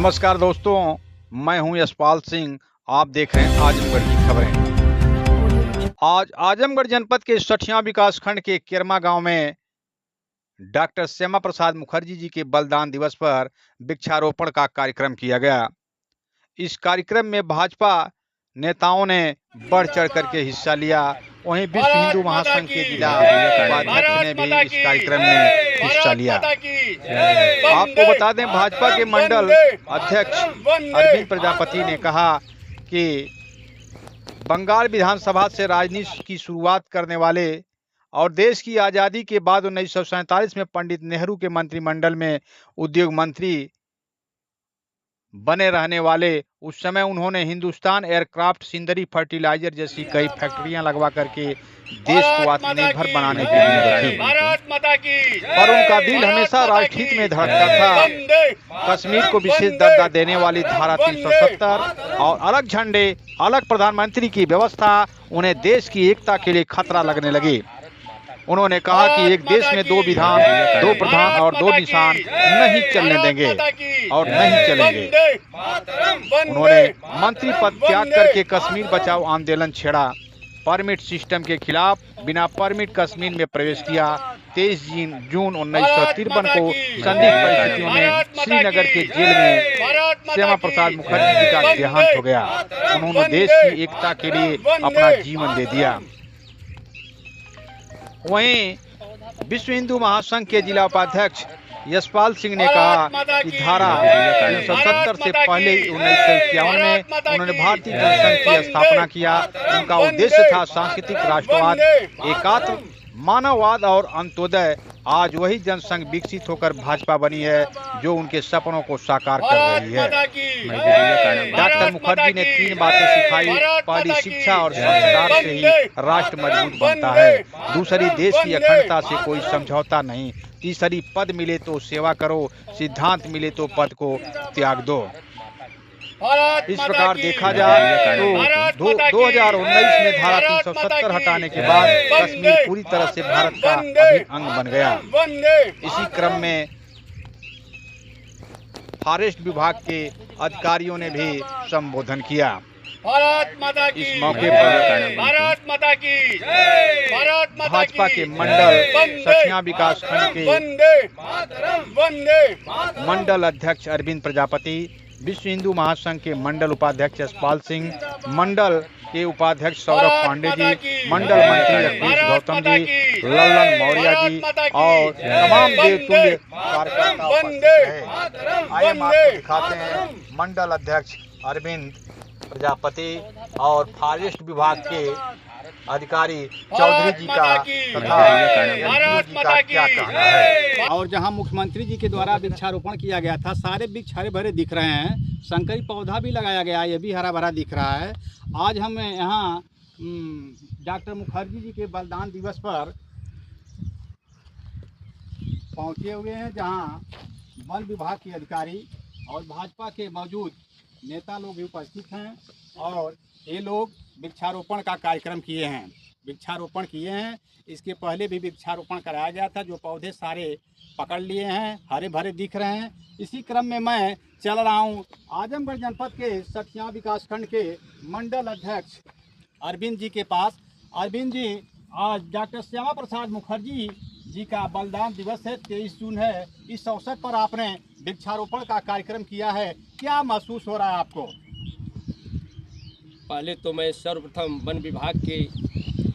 नमस्कार दोस्तों, मैं हूं यशपाल सिंह। आप देख रहे हैं आजमगढ़ की खबरें। आज आजमगढ़ जनपद के सठिया विकास खंड के केरमा गांव में डॉक्टर श्यामा प्रसाद मुखर्जी जी के बलिदान दिवस पर वृक्षारोपण का कार्यक्रम किया गया। इस कार्यक्रम में भाजपा नेताओं ने बढ़ चढ़ करके हिस्सा लिया। वहीं विश्व हिंदू महासंघ के जिला उपाध्यक्ष ने भी इस कार्यक्रम में हिस्सा लिया। आपको बता दें, भाजपा के मंडल अध्यक्ष अरविंद प्रजापति ने कहा कि बंगाल विधानसभा से राजनीति की शुरुआत करने वाले और देश की आज़ादी के बाद 1947 में पंडित नेहरू के मंत्रिमंडल में उद्योग मंत्री बने रहने वाले उस समय उन्होंने हिंदुस्तान एयरक्राफ्ट, सिंदरी फर्टिलाइजर जैसी कई फैक्ट्रियां लगवा करके देश को आत्मनिर्भर बनाने की नींव रखी। पर उनका दिल हमेशा राष्ट्रहित में धड़कता था। कश्मीर को विशेष दर्जा देने वाली धारा 370 और अलग झंडे, अलग प्रधानमंत्री की व्यवस्था उन्हें देश की एकता के लिए खतरा लगने लगी। उन्होंने कहा कि एक देश में 2 विधान, 2 प्रधान और 2 निशान नहीं चलने देंगे और नहीं चलेंगे। उन्होंने मंत्री पद त्याग करके कश्मीर बचाओ आंदोलन छेड़ा। परमिट सिस्टम के खिलाफ बिना परमिट कश्मीर में प्रवेश किया। 23 जून 1953 को संदिग्ध परिस्थितियों में श्रीनगर के जेल में श्यामा प्रसाद मुखर्जी जी का देहांत हो गया। उन्होंने देश की एकता के लिए अपना जीवन दे दिया। वहीं विश्व हिंदू महासंघ के जिला उपाध्यक्ष यशपाल सिंह ने कहा कि धारा 370 से पहले 1951 में उन्होंने भारतीय जनसंघ की स्थापना किया। उनका उद्देश्य था सांस्कृतिक राष्ट्रवाद, एकात्म मानववाद और अंत्योदय। आज वही जनसंघ विकसित होकर भाजपा बनी है जो उनके सपनों को साकार कर रही है। डॉक्टर मुखर्जी ने 3 बातें सिखाई। पहली, शिक्षा और संस्कार से ही राष्ट्र मजबूत बनता है। दूसरी, देश की अखंडता से कोई समझौता नहीं। तीसरी, पद मिले तो सेवा करो, सिद्धांत मिले तो पद को त्याग दो। इस प्रकार देखा जाए तो 2019 में धारा 370 हटाने के बाद कश्मीर पूरी तरह से भारत का अभिन्न अंग बन गया। इसी क्रम में फॉरेस्ट विभाग के अधिकारियों ने भी संबोधन किया। इस मौके पर भाजपा के मंडल सठिया विकास खंड के मंडल अध्यक्ष अरविंद प्रजापति, विश्व हिंदू महासंघ के मंडल उपाध्यक्ष यशपाल सिंह, मंडल के उपाध्यक्ष सौरभ पांडे जी, मंडल मंत्री अखिलेश गौतम जी, लल्लन मौर्य जी और तमाम देवतुल्य कार्यकर्ता उपस्थित रहे। आइए हम आपको दिखाते हैं मंडल अध्यक्ष अरविंद प्रजापति और फॉरेस्ट विभाग के अधिकारी चौधरी जी का तथा जी का क्या कहना है। और जहां मुख्यमंत्री जी के द्वारा वृक्षारोपण किया गया था, सारे वृक्ष हरे भरे दिख रहे हैं। शंकरी पौधा भी लगाया गया, ये भी हरा भरा दिख रहा है। आज हम यहाँ डॉक्टर मुखर्जी जी के बलिदान दिवस पर पहुँचे हुए हैं, जहाँ वन विभाग के अधिकारी और भाजपा के मौजूद नेता लोग भी उपस्थित हैं और ये लोग वृक्षारोपण का कार्यक्रम किए हैं। वृक्षारोपण किए हैं, इसके पहले भी वृक्षारोपण कराया गया था। जो पौधे सारे पकड़ लिए हैं, हरे भरे दिख रहे हैं। इसी क्रम में मैं चल रहा हूं आजमगढ़ जनपद के सठिया विकास खंड के मंडल अध्यक्ष अरविंद जी के पास। अरविंद जी, आज डॉक्टर श्यामा प्रसाद मुखर्जी जी का बलिदान दिवस है, 23 जून है। इस अवसर पर आपने वृक्षारोपण का कार्यक्रम किया है, क्या महसूस हो रहा है आपको? पहले तो मैं सर्वप्रथम वन विभाग के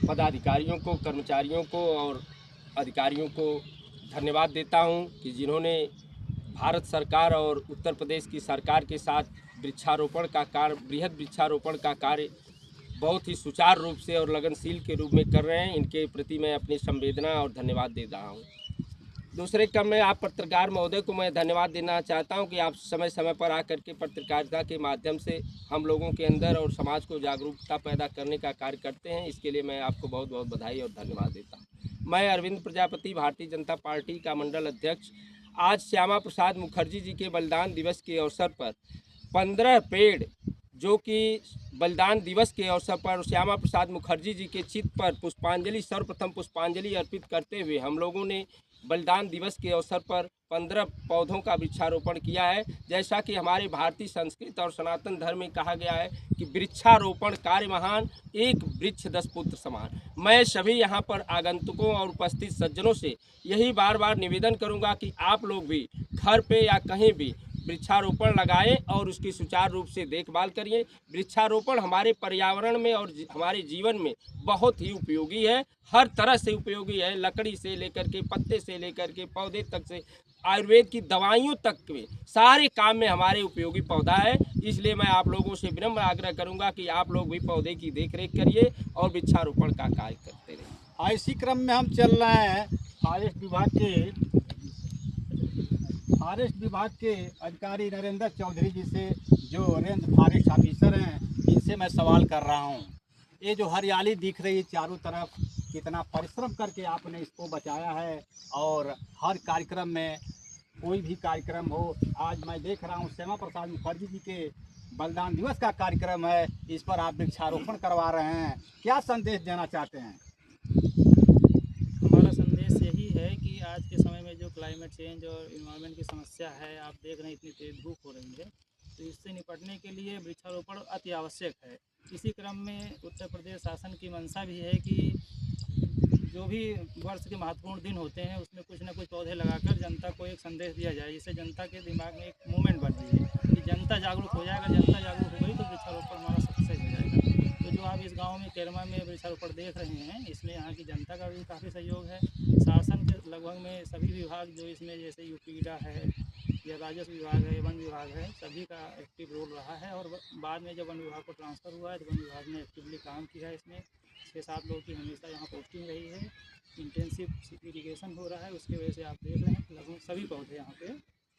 पदाधिकारियों को, कर्मचारियों को और अधिकारियों को धन्यवाद देता हूं कि जिन्होंने भारत सरकार और उत्तर प्रदेश की सरकार के साथ वृक्षारोपण का कार्य, बृहद वृक्षारोपण का कार्य बहुत ही सुचारू रूप से और लगनशील के रूप में कर रहे हैं। इनके प्रति मैं अपनी संवेदना और धन्यवाद दे रहा हूँ। दूसरे क्रम में आप पत्रकार महोदय को मैं धन्यवाद देना चाहता हूं कि आप समय समय पर आकर के पत्रकारिता के माध्यम से हम लोगों के अंदर और समाज को जागरूकता पैदा करने का कार्य करते हैं। इसके लिए मैं आपको बहुत बहुत बधाई और धन्यवाद देता हूं। मैं अरविंद प्रजापति, भारतीय जनता पार्टी का मंडल अध्यक्ष, आज श्यामा प्रसाद मुखर्जी जी के बलिदान दिवस के अवसर पर 15 पेड़, जो कि बलिदान दिवस के अवसर पर श्यामा प्रसाद मुखर्जी जी के चित्र पर पुष्पांजलि, सर्वप्रथम पुष्पांजलि अर्पित करते हुए हम लोगों ने बलिदान दिवस के अवसर पर 15 पौधों का वृक्षारोपण किया है। जैसा कि हमारे भारतीय संस्कृति और सनातन धर्म में कहा गया है कि वृक्षारोपण कार्य महान, एक वृक्ष 10 पुत्र समान। मैं सभी यहाँ पर आगंतुकों और उपस्थित सज्जनों से यही बार बार निवेदन करूँगा कि आप लोग भी घर पे या कहीं भी वृक्षारोपण लगाएं और उसकी सुचारू रूप से देखभाल करिए। वृक्षारोपण हमारे पर्यावरण में और हमारे जीवन में बहुत ही उपयोगी है, हर तरह से उपयोगी है। लकड़ी से लेकर के, पत्ते से लेकर के, पौधे तक से, आयुर्वेद की दवाइयों तक में सारे काम में हमारे उपयोगी पौधा है। इसलिए मैं आप लोगों से विनम्र आग्रह करूंगा कि आप लोग भी पौधे की देखरेख करिए और वृक्षारोपण का कार्य करते रहें। इसी क्रम में हम चल रहे हैं फॉरेस्ट विभाग के अधिकारी नरेंद्र चौधरी जी से, जो रेंज फॉरेस्ट ऑफिसर हैं, इनसे मैं सवाल कर रहा हूं। ये जो हरियाली दिख रही है चारों तरफ, कितना परिश्रम करके आपने इसको बचाया है। और हर कार्यक्रम में, कोई भी कार्यक्रम हो, आज मैं देख रहा हूं श्यामा प्रसाद मुखर्जी जी के बलिदान दिवस का कार्यक्रम है, इस पर आप वृक्षारोपण करवा रहे हैं। क्या संदेश देना चाहते हैं? हमारा संदेश यही है कि आज के समय में जो क्लाइमेट चेंज और इन्वायरमेंट की समस्या है, आप देख रहे हैं इतनी तेज धूप हो रही है, तो इससे निपटने के लिए वृक्षारोपण अति आवश्यक है। इसी क्रम में उत्तर प्रदेश शासन की मंशा भी है कि जो भी वर्ष के महत्वपूर्ण दिन होते हैं उसमें कुछ न कुछ पौधे लगाकर जनता को एक संदेश दिया जाए, जिससे जनता के दिमाग में एक मूवमेंट बनती है कि जनता जागरूक हो जाएगा। जनता जागरूक हो गई तो वृक्षारोपण हमारा सक्सेस हो जाएगा। तो जो आप इस गांव में केरमा में वृक्षारोपण देख रहे हैं, इसमें यहाँ की जनता का भी काफ़ी सहयोग है। शासन के लगभग में सभी विभाग जो इसमें, जैसे यूपीडा है या राजस्व विभाग है, वन विभाग है, सभी का एक्टिव रोल रहा है। और बाद में जब वन विभाग को ट्रांसफ़र हुआ है तो वन विभाग ने एक्टिवली काम किया है। इसमें 6-7 लोगों की हमेशा यहाँ पोस्टिंग रही है। इंटेंसिव इरीगेशन हो रहा है, उसकी वजह से आप देख रहे हैं लगभग सभी पौधे यहाँ पे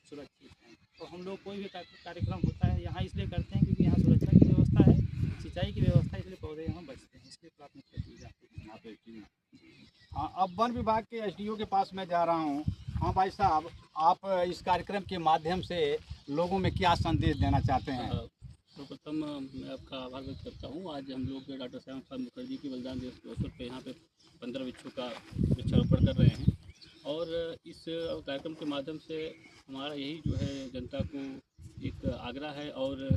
सुरक्षित हैं। तो हम लोग कोई भी कार्यक्रम होता है यहाँ इसलिए करते हैं क्योंकि यहाँ सुरक्षा की व्यवस्था है, सिंचाई की व्यवस्था है, इसलिए पौधे यहाँ बचते हैं, इसलिए प्राथमिकता दी जाती है यहाँ पे। हाँ, अब वन विभाग के एसडीओ के पास मैं जा रहा हूँ। हाँ भाई साहब, आप इस कार्यक्रम के माध्यम से लोगों में क्या संदेश देना चाहते हैं? सर्वप्रथम मैं आपका आभार व्यक्त करता हूँ। आज हम लोग डॉक्टर श्यामा प्रसाद मुखर्जी की बलिदान दिवस के अवसर पर यहाँ पे 15 वृक्षों का वृक्षारोपण कर रहे हैं। और इस कार्यक्रम के माध्यम से हमारा यही जो है जनता को एक आग्रह है और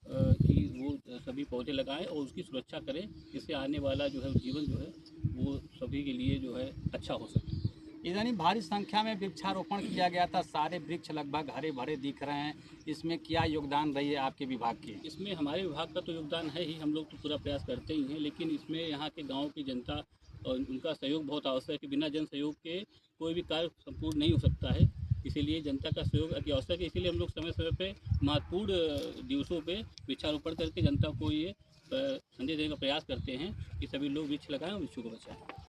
कि वो सभी पौधे लगाएं और उसकी सुरक्षा करें, जिससे आने वाला जो है जीवन जो है वो सभी के लिए जो है अच्छा हो सके। इतनी भारी संख्या में वृक्षारोपण किया गया था, सारे वृक्ष लगभग हरे भरे दिख रहे हैं, इसमें क्या योगदान रही है आपके विभाग की? इसमें हमारे विभाग का तो योगदान है ही, हम लोग तो पूरा प्रयास करते ही हैं, लेकिन इसमें यहाँ के गाँव की जनता और उनका सहयोग बहुत आवश्यक है। बिना जन सहयोग के कोई भी कार्य संपूर्ण नहीं हो सकता है, इसीलिए जनता का सहयोग अति आवश्यक है। इसीलिए हम लोग समय समय पर महत्वपूर्ण दिवसों पर वृक्षारोपण करके जनता को ये संदेश देने का प्रयास करते हैं कि सभी लोग वृक्ष लगाएं और वृक्षों को बचाएं।